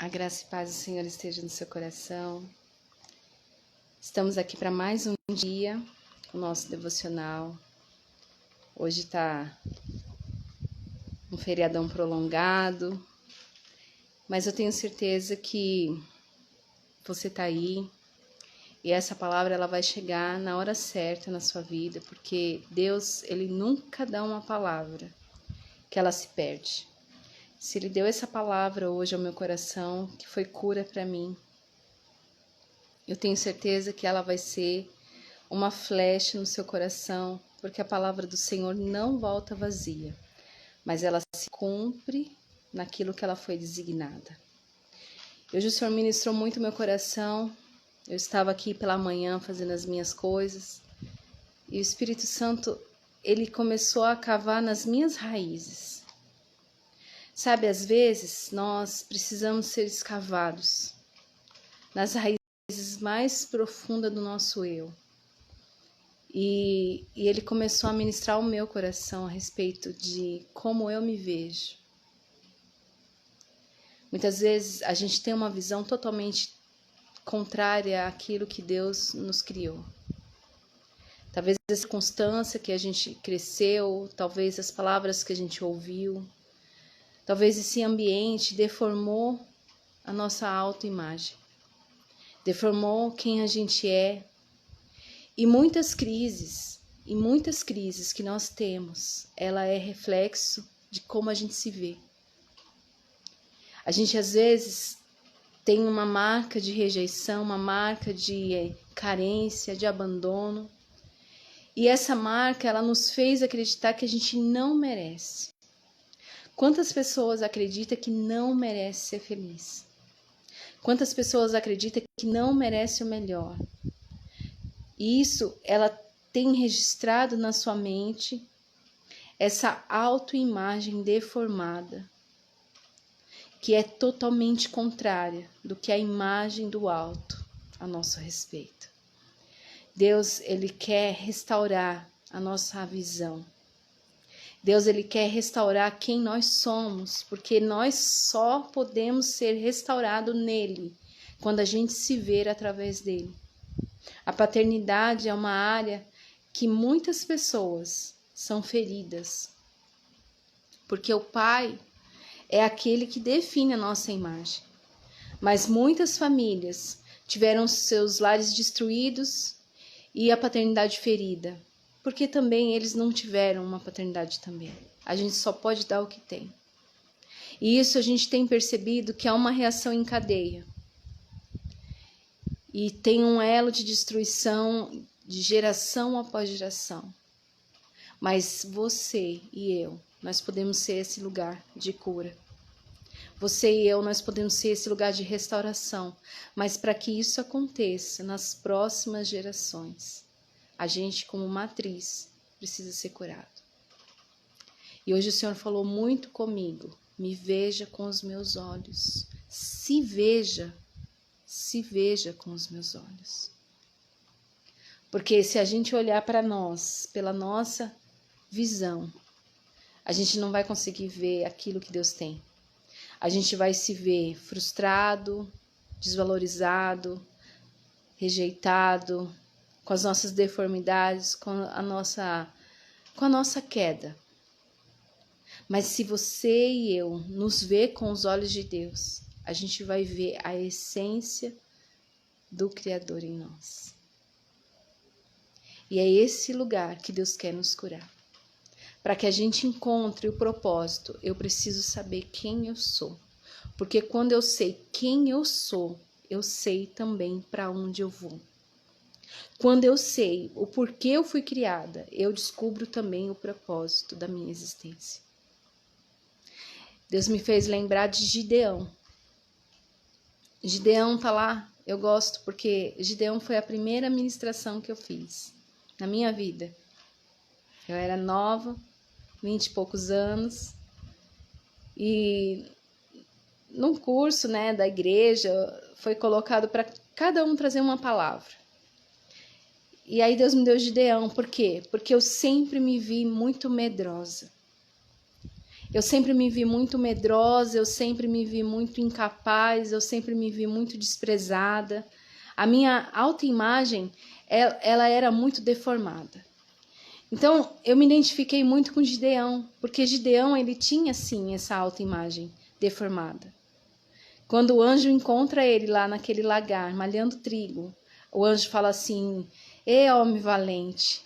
A graça e paz do Senhor esteja no seu coração. Estamos aqui para mais um dia, o nosso devocional. Hoje está um feriadão prolongado, mas eu tenho certeza que você está aí e essa palavra ela vai chegar na hora certa na sua vida, porque Deus, Ele nunca dá uma palavra que ela se perde. Se Ele deu essa palavra hoje ao meu coração, que foi cura para mim, eu tenho certeza que ela vai ser uma flecha no seu coração, porque a palavra do Senhor não volta vazia, mas ela se cumpre naquilo que ela foi designada. Hoje o Senhor ministrou muito meu coração. Eu estava aqui pela manhã fazendo as minhas coisas e o Espírito Santo, ele começou a cavar nas minhas raízes. Sabe, às vezes nós precisamos ser escavados nas raízes mais profundas do nosso eu. E ele começou a ministrar o meu coração a respeito de como eu me vejo. Muitas vezes a gente tem uma visão totalmente contrária àquilo que Deus nos criou. Talvez a circunstância que a gente cresceu, talvez as palavras que a gente ouviu, talvez esse ambiente deformou a nossa autoimagem, deformou quem a gente é. E muitas crises que nós temos, ela é reflexo de como a gente se vê. A gente às vezes tem uma marca de rejeição, uma marca de carência, de abandono. E essa marca, ela nos fez acreditar que a gente não merece. Quantas pessoas acreditam que não merece ser feliz? Quantas pessoas acreditam que não merece o melhor? E isso, ela tem registrado na sua mente essa autoimagem deformada, que é totalmente contrária do que a imagem do alto a nosso respeito. Deus, Ele quer restaurar a nossa visão. Deus, Ele quer restaurar quem nós somos, porque nós só podemos ser restaurados nele, quando a gente se ver através dele. A paternidade é uma área que muitas pessoas são feridas, porque o pai é aquele que define a nossa imagem. Mas muitas famílias tiveram seus lares destruídos e a paternidade ferida, porque também eles não tiveram uma paternidade também. A gente só pode dar o que tem. E isso a gente tem percebido que há uma reação em cadeia. E tem um elo de destruição de geração após geração. Mas você e eu, nós podemos ser esse lugar de cura. Você e eu, nós podemos ser esse lugar de restauração. Mas para que isso aconteça nas próximas gerações, a gente, como matriz, precisa ser curado. E hoje o Senhor falou muito comigo. Me veja com os meus olhos. Se veja com os meus olhos. Porque se a gente olhar para nós, pela nossa visão, a gente não vai conseguir ver aquilo que Deus tem. A gente vai se ver frustrado, desvalorizado, rejeitado, com as nossas deformidades, com a nossa queda. Mas se você e eu nos ver com os olhos de Deus, a gente vai ver a essência do Criador em nós. E é esse lugar que Deus quer nos curar. Para que a gente encontre o propósito, eu preciso saber quem eu sou. Porque quando eu sei quem eu sou, eu sei também para onde eu vou. Quando eu sei o porquê eu fui criada, eu descubro também o propósito da minha existência. Deus me fez lembrar de Gideão. Gideão tá lá, eu gosto porque Gideão foi a primeira ministração que eu fiz na minha vida. Eu era nova, 20 e poucos anos, e num curso, da igreja, foi colocado para cada um trazer uma palavra. E aí Deus me deu Gideão, por quê? Porque eu sempre me vi muito medrosa. Eu sempre me vi muito medrosa, eu sempre me vi muito incapaz, eu sempre me vi muito desprezada. A minha autoimagem, ela era muito deformada. Então, eu me identifiquei muito com Gideão, porque Gideão, ele tinha, sim, essa autoimagem deformada. Quando o anjo encontra ele lá naquele lagar, malhando trigo, o anjo fala assim: "Ê, homem valente,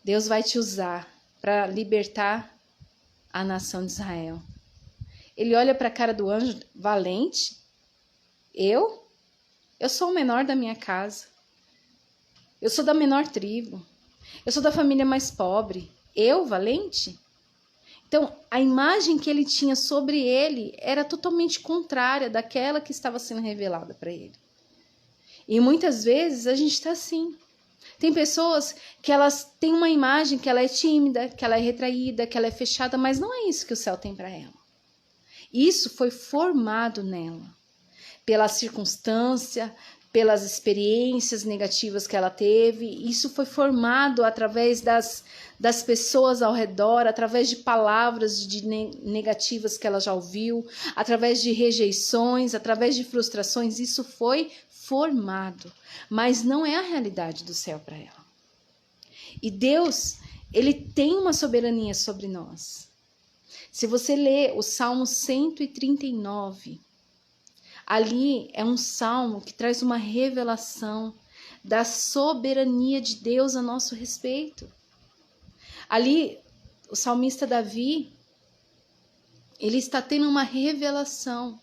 Deus vai te usar para libertar a nação de Israel." Ele olha para a cara do anjo: "Valente? Eu? Eu sou o menor da minha casa. Eu sou da menor tribo. Eu sou da família mais pobre. Eu, valente?" Então, a imagem que ele tinha sobre ele era totalmente contrária daquela que estava sendo revelada para ele. E muitas vezes a gente está assim. Tem pessoas que elas têm uma imagem que ela é tímida, que ela é retraída, que ela é fechada, mas não é isso que o céu tem para ela. Isso foi formado nela, pela circunstância, pelas experiências negativas que ela teve. Isso foi formado através das pessoas ao redor, através de palavras negativas que ela já ouviu, através de rejeições, através de frustrações. Isso foi formado, mas não é a realidade do céu para ela. E Deus, ele tem uma soberania sobre nós. Se você ler o Salmo 139, ali é um salmo que traz uma revelação da soberania de Deus a nosso respeito. Ali, o salmista Davi, ele está tendo uma revelação.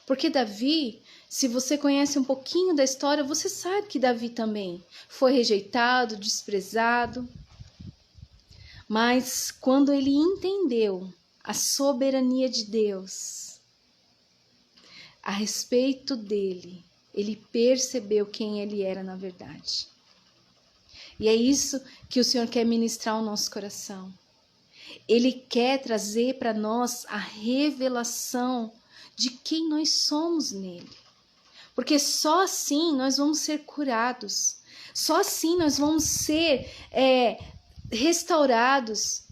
Porque Davi, se você conhece um pouquinho da história, você sabe que Davi também foi rejeitado, desprezado. Mas quando ele entendeu a soberania de Deus a respeito dele, ele percebeu quem ele era na verdade. E é isso que o Senhor quer ministrar ao nosso coração. Ele quer trazer para nós a revelação de quem nós somos nele. Porque só assim nós vamos ser curados. Só assim nós vamos ser restaurados.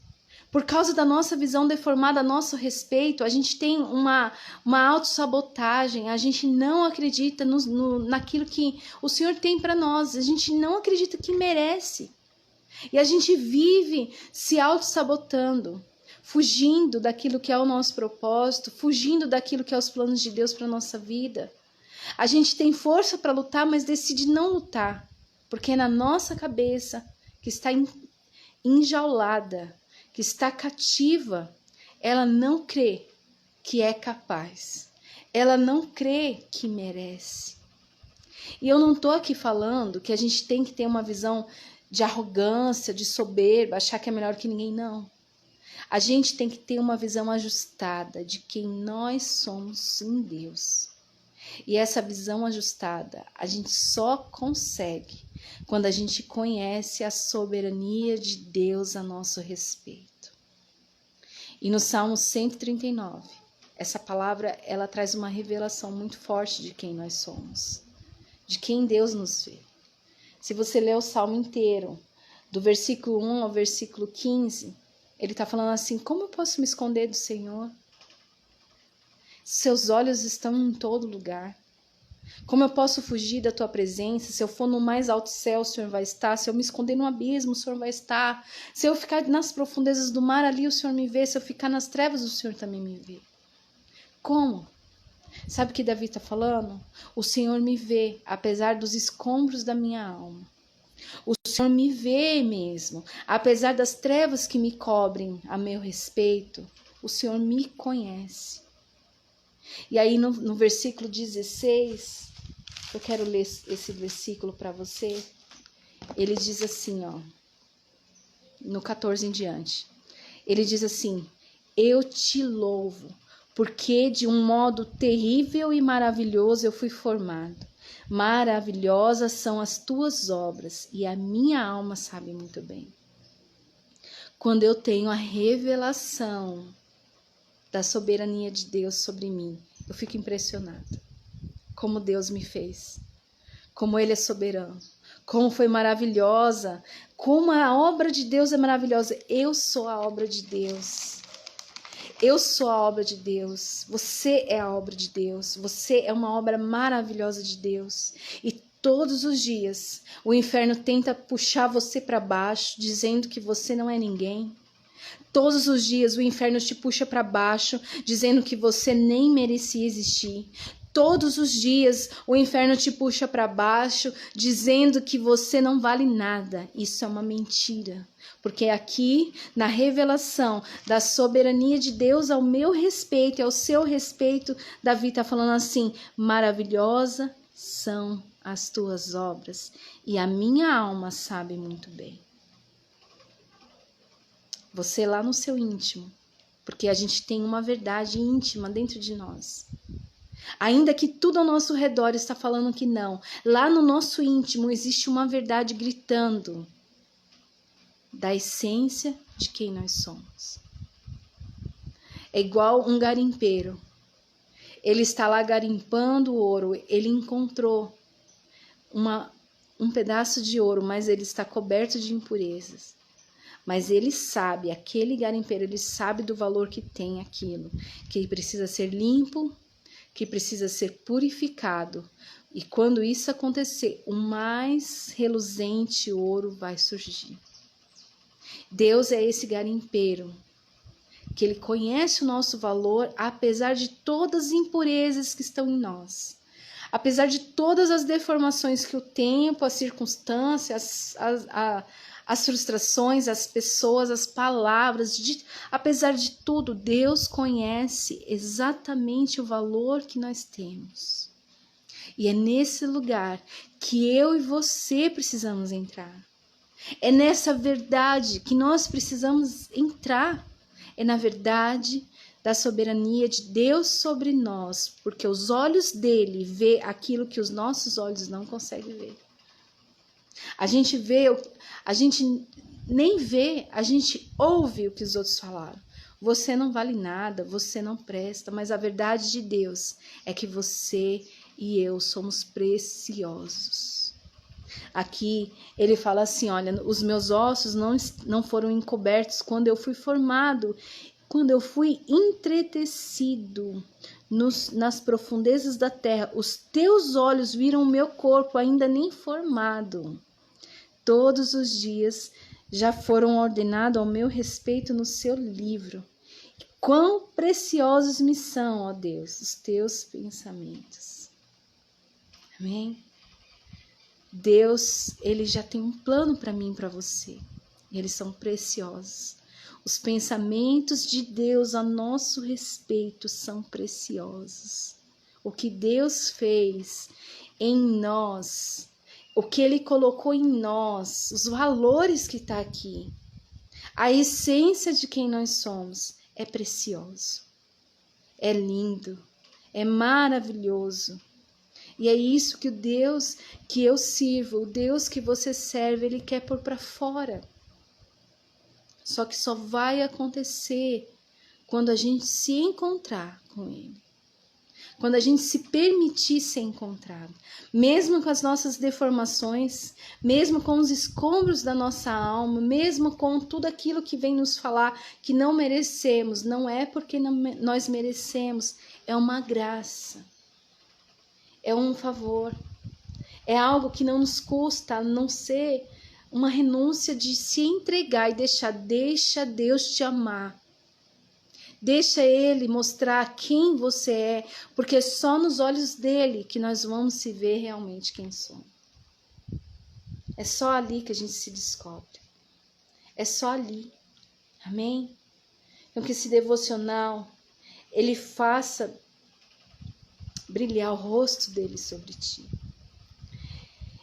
Por causa da nossa visão deformada a nosso respeito, a gente tem uma autossabotagem, a gente não acredita naquilo que o Senhor tem para nós, a gente não acredita que merece. E a gente vive se autossabotando, fugindo daquilo que é o nosso propósito, fugindo daquilo que é os planos de Deus para a nossa vida. A gente tem força para lutar, mas decide não lutar, porque é na nossa cabeça que está enjaulada, que está cativa, ela não crê que é capaz, ela não crê que merece. E eu não estou aqui falando que a gente tem que ter uma visão de arrogância, de soberba, achar que é melhor que ninguém, não. A gente tem que ter uma visão ajustada de quem nós somos em Deus. E essa visão ajustada a gente só consegue quando a gente conhece a soberania de Deus a nosso respeito. E no Salmo 139, essa palavra ela traz uma revelação muito forte de quem nós somos, de quem Deus nos vê. Se você ler o Salmo inteiro, do versículo 1 ao versículo 15, ele está falando assim: como eu posso me esconder do Senhor? Seus olhos estão em todo lugar. Como eu posso fugir da tua presença? Se eu for no mais alto céu, o Senhor vai estar. Se eu me esconder no abismo, o Senhor vai estar. Se eu ficar nas profundezas do mar, ali o Senhor me vê. Se eu ficar nas trevas, o Senhor também me vê. Como? Sabe o que Davi está falando? O Senhor me vê, apesar dos escombros da minha alma. O Senhor me vê mesmo, apesar das trevas que me cobrem a meu respeito. O Senhor me conhece. E aí no versículo 16, eu quero ler esse versículo para você. Ele diz assim, ó, no 14 em diante. Ele diz assim: eu te louvo, porque de um modo terrível e maravilhoso eu fui formado. Maravilhosas são as tuas obras, e a minha alma sabe muito bem. Quando eu tenho a revelação da soberania de Deus sobre mim, eu fico impressionada. Como Deus me fez, como Ele é soberano, como foi maravilhosa, como a obra de Deus é maravilhosa. Eu sou a obra de Deus. Eu sou a obra de Deus, você é a obra de Deus, você é uma obra maravilhosa de Deus. E todos os dias o inferno tenta puxar você para baixo, dizendo que você não é ninguém. Todos os dias o inferno te puxa para baixo, dizendo que você nem merecia existir. Todos os dias o inferno te puxa para baixo, dizendo que você não vale nada. Isso é uma mentira. Porque aqui, na revelação da soberania de Deus ao meu respeito e ao seu respeito, Davi está falando assim: maravilhosa são as tuas obras, e a minha alma sabe muito bem. Você lá no seu íntimo, porque a gente tem uma verdade íntima dentro de nós. Ainda que tudo ao nosso redor está falando que não, lá no nosso íntimo existe uma verdade gritando da essência de quem nós somos. É igual um garimpeiro. Ele está lá garimpando ouro, ele encontrou um pedaço de ouro, mas ele está coberto de impurezas. Mas ele sabe, aquele garimpeiro, ele sabe do valor que tem aquilo, que precisa ser limpo, que precisa ser purificado. E quando isso acontecer, o mais reluzente ouro vai surgir. Deus é esse garimpeiro, que ele conhece o nosso valor, apesar de todas as impurezas que estão em nós. Apesar de todas as deformações que o tempo, as circunstâncias, as frustrações, as pessoas, as palavras, apesar de tudo, Deus conhece exatamente o valor que nós temos. E é nesse lugar que eu e você precisamos entrar. É nessa verdade que nós precisamos entrar. É na verdade da soberania de Deus sobre nós, porque os olhos dele vê aquilo que os nossos olhos não conseguem ver. A gente nem vê, a gente ouve o que os outros falaram. Você não vale nada, você não presta, mas a verdade de Deus é que você e eu somos preciosos. Aqui ele fala assim, olha, os meus ossos não foram encobertos quando eu fui formado, quando eu fui entretecido nas profundezas da terra. Os teus olhos viram o meu corpo ainda nem formado. Todos os dias já foram ordenados ao meu respeito no seu livro. Quão preciosos me são, ó Deus, os teus pensamentos. Amém? Deus, ele já tem um plano para mim e para você. Eles são preciosos. Os pensamentos de Deus a nosso respeito são preciosos. O que Deus fez em nós, o que ele colocou em nós, os valores que está aqui, a essência de quem nós somos é precioso, é lindo, é maravilhoso. E é isso que o Deus que eu sirvo, o Deus que você serve, ele quer pôr para fora. Só que só vai acontecer quando a gente se encontrar com ele. Quando a gente se permitir ser encontrado. Mesmo com as nossas deformações, mesmo com os escombros da nossa alma, mesmo com tudo aquilo que vem nos falar que não merecemos, não é porque nós merecemos, é uma graça. É um favor, é algo que não nos custa, a não ser uma renúncia de se entregar e deixa Deus te amar. Deixa Ele mostrar quem você é, porque é só nos olhos dele que nós vamos se ver realmente quem somos. É só ali que a gente se descobre. É só ali. Amém? Então que esse devocional, ele faça brilhar o rosto dele sobre ti.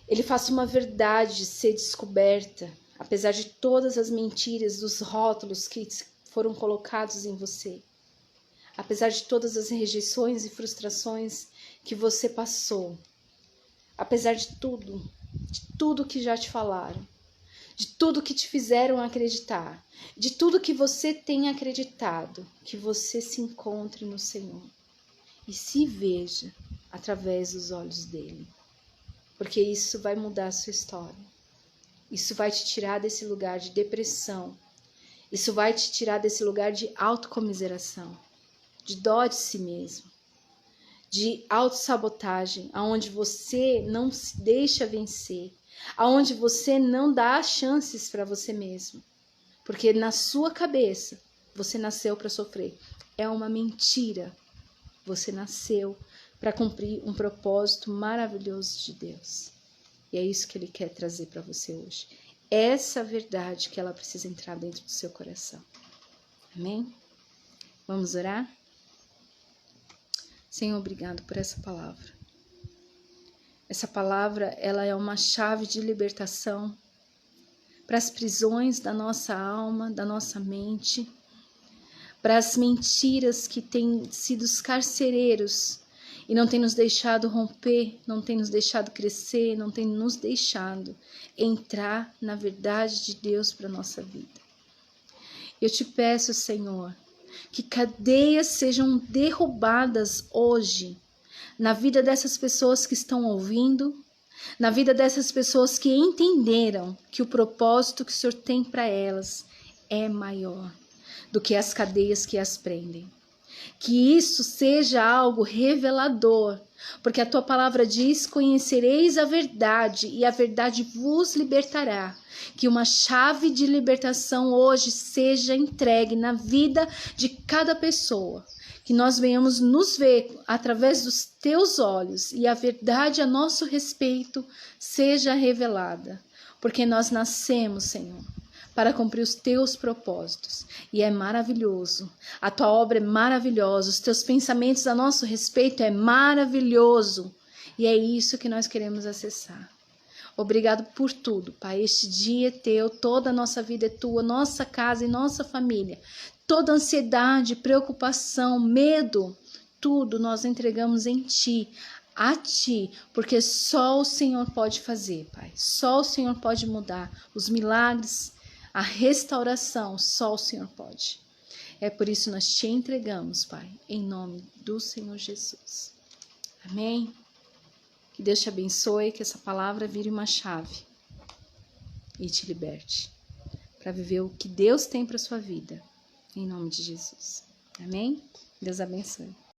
Ele faça uma verdade ser descoberta, apesar de todas as mentiras, dos rótulos que foram colocados em você. Apesar de todas as rejeições e frustrações que você passou. Apesar de tudo que já te falaram. De tudo que te fizeram acreditar. De tudo que você tem acreditado. Que você se encontre no Senhor. E se veja através dos olhos dele. Porque isso vai mudar a sua história. Isso vai te tirar desse lugar de depressão. Isso vai te tirar desse lugar de autocomiseração, de dó de si mesmo, de autossabotagem, aonde você não se deixa vencer, aonde você não dá chances para você mesmo. Porque na sua cabeça, você nasceu para sofrer. É uma mentira. Você nasceu para cumprir um propósito maravilhoso de Deus. E é isso que Ele quer trazer para você hoje. Essa verdade que ela precisa entrar dentro do seu coração. Amém? Vamos orar? Senhor, obrigado por essa palavra. Essa palavra, ela é uma chave de libertação para as prisões da nossa alma, da nossa mente, para as mentiras que têm sido os carcereiros e não tem nos deixado romper, não tem nos deixado crescer, não tem nos deixado entrar na verdade de Deus para a nossa vida. Eu te peço, Senhor, que cadeias sejam derrubadas hoje na vida dessas pessoas que estão ouvindo, na vida dessas pessoas que entenderam que o propósito que o Senhor tem para elas é maior do que as cadeias que as prendem. Que isso seja algo revelador, porque a tua palavra diz: conhecereis a verdade e a verdade vos libertará. Que uma chave de libertação hoje seja entregue na vida de cada pessoa. Que nós venhamos nos ver através dos teus olhos e a verdade a nosso respeito seja revelada. Porque nós nascemos, Senhor, para cumprir os teus propósitos. E é maravilhoso. A tua obra é maravilhosa. Os teus pensamentos a nosso respeito é maravilhoso. E é isso que nós queremos acessar. Obrigado por tudo, Pai. Este dia é teu, toda a nossa vida é tua, nossa casa e nossa família. Toda ansiedade, preocupação, medo, tudo nós entregamos em Ti, a Ti, porque só o Senhor pode fazer, Pai. Só o Senhor pode mudar os milagres, a restauração, só o Senhor pode. É por isso nós te entregamos, Pai, em nome do Senhor Jesus. Amém? Que Deus te abençoe, que essa palavra vire uma chave e te liberte para viver o que Deus tem para sua vida, em nome de Jesus. Amém? Deus abençoe.